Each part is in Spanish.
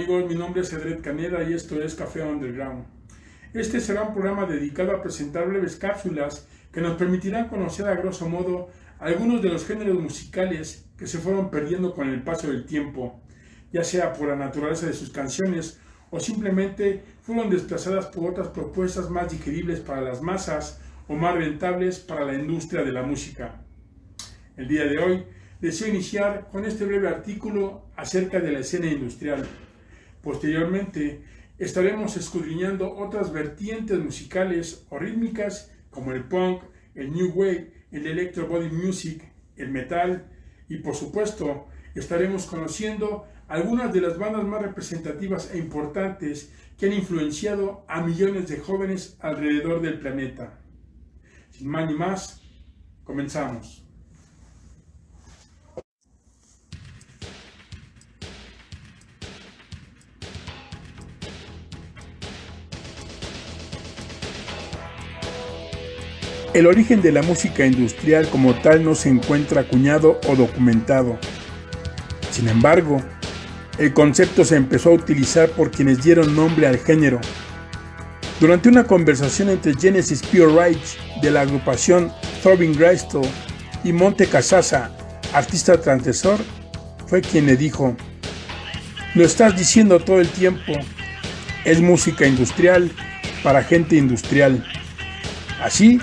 amigos? Mi nombre es Edred Caneda y esto es Café Underground. Este será un programa dedicado a presentar breves cápsulas que nos permitirán conocer a grosso modo algunos de los géneros musicales que se fueron perdiendo con el paso del tiempo, ya sea por la naturaleza de sus canciones o simplemente fueron desplazadas por otras propuestas más digeribles para las masas o más rentables para la industria de la música. El día de hoy deseo iniciar con este breve artículo acerca de la escena industrial. Posteriormente estaremos escudriñando otras vertientes musicales o rítmicas como el punk, el new wave, el electro body music, el metal y por supuesto estaremos conociendo algunas de las bandas más representativas e importantes que han influenciado a millones de jóvenes alrededor del planeta. Sin más ni más, comenzamos. El origen de la música industrial como tal no se encuentra acuñado o documentado. Sin embargo, el concepto se empezó a utilizar por quienes dieron nombre al género. Durante una conversación entre Genesis P. O'Reilly de la agrupación Throbbing Gristle y Monte Casassa, artista transgresor, fue quien le dijo: "Lo estás diciendo todo el tiempo, es música industrial para gente industrial". Así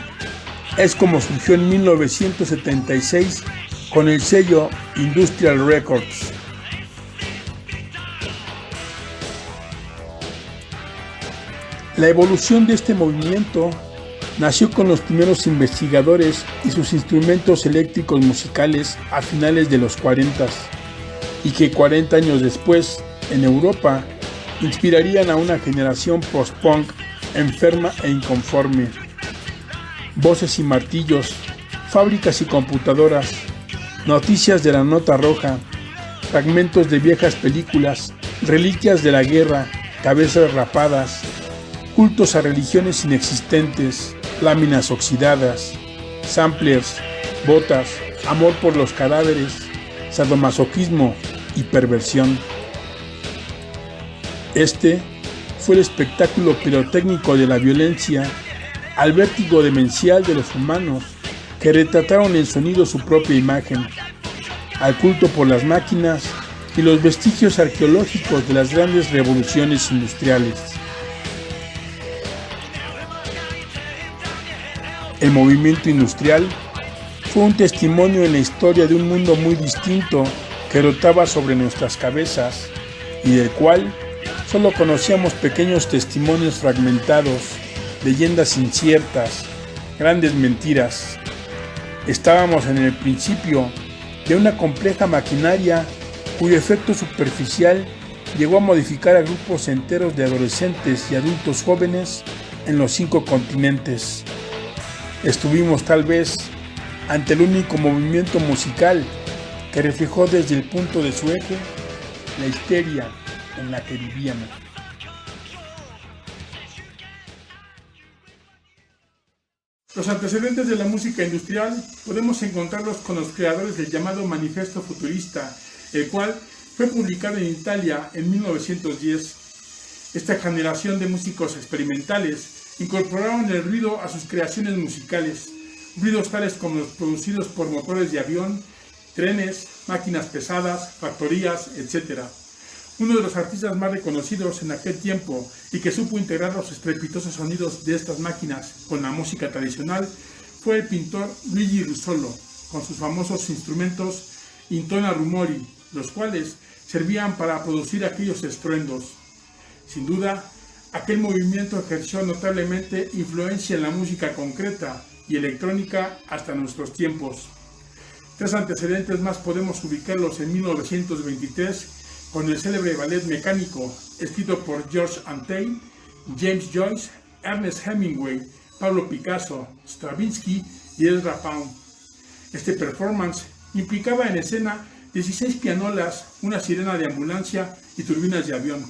es como surgió en 1976 con el sello Industrial Records. La evolución de este movimiento nació con los primeros investigadores y sus instrumentos eléctricos musicales a finales de los 40 y que 40 años después, en Europa, inspirarían a una generación post-punk enferma e inconforme. Voces y martillos, fábricas y computadoras, noticias de la nota roja, fragmentos de viejas películas, reliquias de la guerra, cabezas rapadas, cultos a religiones inexistentes, láminas oxidadas, samplers, botas, amor por los cadáveres, sadomasoquismo y perversión. Este fue el espectáculo pirotécnico de la violencia al vértigo demencial de los humanos que retrataron en sonido su propia imagen, al culto por las máquinas y los vestigios arqueológicos de las grandes revoluciones industriales. El movimiento industrial fue un testimonio en la historia de un mundo muy distinto que rotaba sobre nuestras cabezas y del cual solo conocíamos pequeños testimonios fragmentados, leyendas inciertas, grandes mentiras. Estábamos en el principio de una compleja maquinaria cuyo efecto superficial llegó a modificar a grupos enteros de adolescentes y adultos jóvenes en los 5 continentes. Estuvimos tal vez ante el único movimiento musical que reflejó desde el punto de su eje la histeria en la que vivíamos. Los antecedentes de la música industrial podemos encontrarlos con los creadores del llamado Manifesto Futurista, el cual fue publicado en Italia en 1910. Esta generación de músicos experimentales incorporaron el ruido a sus creaciones musicales, ruidos tales como los producidos por motores de avión, trenes, máquinas pesadas, factorías, etc. Uno de los artistas más reconocidos en aquel tiempo y que supo integrar los estrepitosos sonidos de estas máquinas con la música tradicional fue el pintor Luigi Russolo, con sus famosos instrumentos Intona Rumori, los cuales servían para producir aquellos estruendos. Sin duda, aquel movimiento ejerció notablemente influencia en la música concreta y electrónica hasta nuestros tiempos. 3 antecedentes más podemos ubicarlos en 1923 con el célebre ballet mecánico escrito por George Antheil, James Joyce, Ernest Hemingway, Pablo Picasso, Stravinsky y Ezra Pound. Este performance implicaba en escena 16 pianolas, una sirena de ambulancia y turbinas de avión.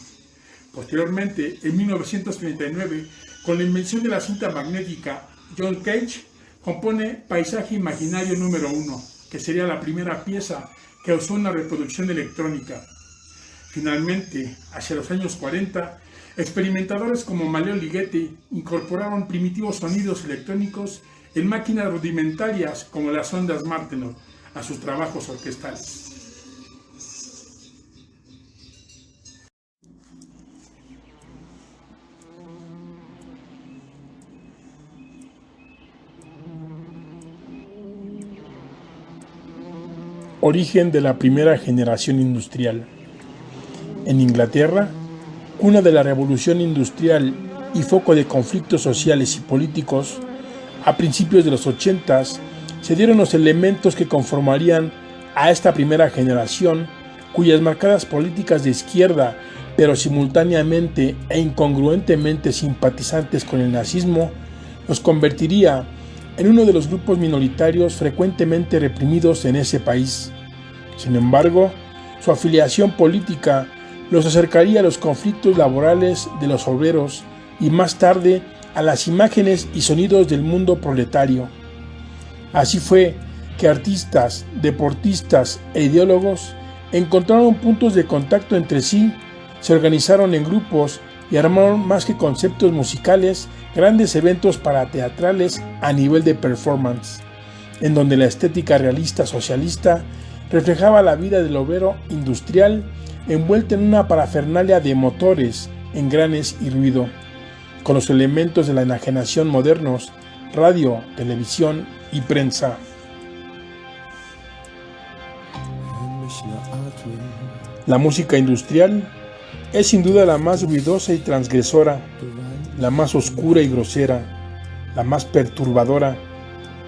Posteriormente, en 1939, con la invención de la cinta magnética, John Cage compone Paisaje Imaginario número 1, que sería la primera pieza que usó una reproducción electrónica. Finalmente, hacia los años 40, experimentadores como Matteo Ligeti incorporaron primitivos sonidos electrónicos en máquinas rudimentarias como las ondas Martenot a sus trabajos orquestales. Origen de la primera generación industrial. En Inglaterra, cuna de la revolución industrial y foco de conflictos sociales y políticos, a principios de los 80s se dieron los elementos que conformarían a esta primera generación, cuyas marcadas políticas de izquierda, pero simultáneamente e incongruentemente simpatizantes con el nazismo, los convertiría en uno de los grupos minoritarios frecuentemente reprimidos en ese país. Sin embargo, su afiliación política los acercaría a los conflictos laborales de los obreros y más tarde a las imágenes y sonidos del mundo proletario. Así fue que artistas, deportistas e ideólogos encontraron puntos de contacto entre sí, se organizaron en grupos y armaron más que conceptos musicales, grandes eventos parateatrales a nivel de performance, en donde la estética realista socialista reflejaba la vida del obrero industrial envuelta en una parafernalia de motores, engranes y ruido, con los elementos de la enajenación modernos, radio, televisión y prensa. La música industrial es sin duda la más ruidosa y transgresora, la más oscura y grosera, la más perturbadora.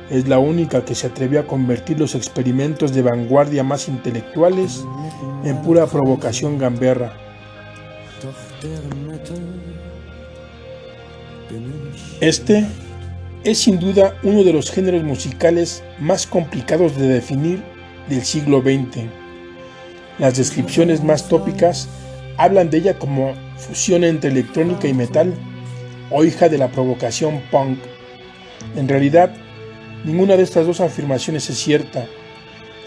Es la única que se atrevió a convertir los experimentos de vanguardia más intelectuales en pura provocación gamberra. Este es sin duda uno de los géneros musicales más complicados de definir del siglo XX. Las descripciones más tópicas hablan de ella como fusión entre electrónica y metal o hija de la provocación punk. En realidad, ninguna de estas dos afirmaciones es cierta,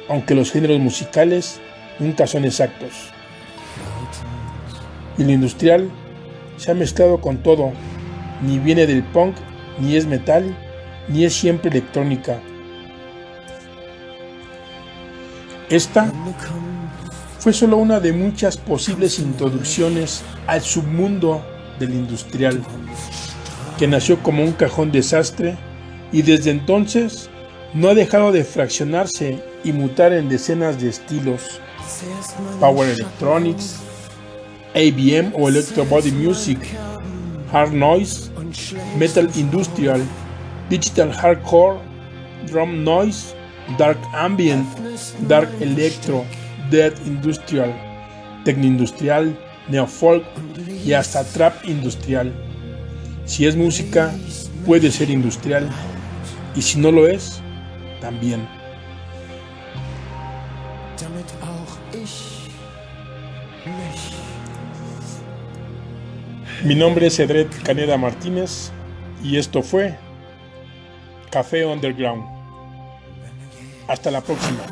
aunque los géneros musicales nunca son exactos. Y lo industrial se ha mezclado con todo, ni viene del punk, ni es metal, ni es siempre electrónica. Esta fue solo una de muchas posibles introducciones al submundo del industrial, que nació como un cajón desastre y desde entonces no ha dejado de fraccionarse y mutar en decenas de estilos: Power Electronics, ABM o Electro Body Music, Hard Noise, Metal Industrial, Digital Hardcore, Drum Noise, Dark Ambient, Dark Electro, Dead Industrial, Techno Industrial, Neofolk y hasta Trap Industrial. Si es música, puede ser industrial, y si no lo es, también. Mi nombre es Edred Caneda Martínez y esto fue Café Underground. Hasta la próxima.